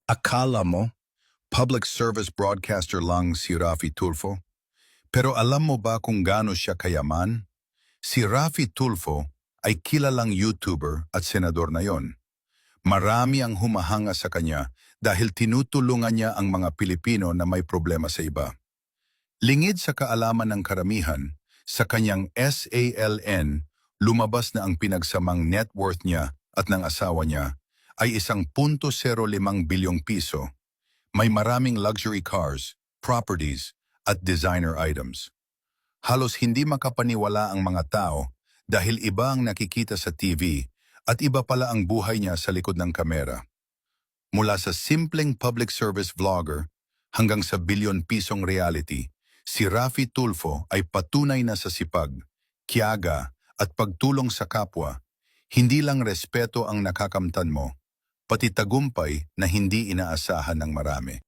Akala mo, public service broadcaster lang si Rafi Tulfo? Pero alam mo ba kung gaano siya kayaman? Si Rafi Tulfo ay kilalang YouTuber at senador na yon. Marami ang humahanga sa kanya dahil tinutulungan niya ang mga Pilipino na may problema sa iba. Lingid sa kaalaman ng karamihan, sa kanyang SALN, lumabas na ang pinagsamang net worth niya at ng asawa niya ay 1.05 bilyong piso. May maraming luxury cars, properties, at designer items. Halos hindi makapaniwala ang mga tao dahil iba ang nakikita sa TV at iba pala ang buhay niya sa likod ng kamera. Mula sa simpleng public service vlogger hanggang sa bilyon pisong reality, si Rafi Tulfo ay patunay na sa sipag, kiyaga at pagtulong sa kapwa. Hindi lang respeto ang nakakamtan mo, pati tagumpay na hindi inaasahan ng marami.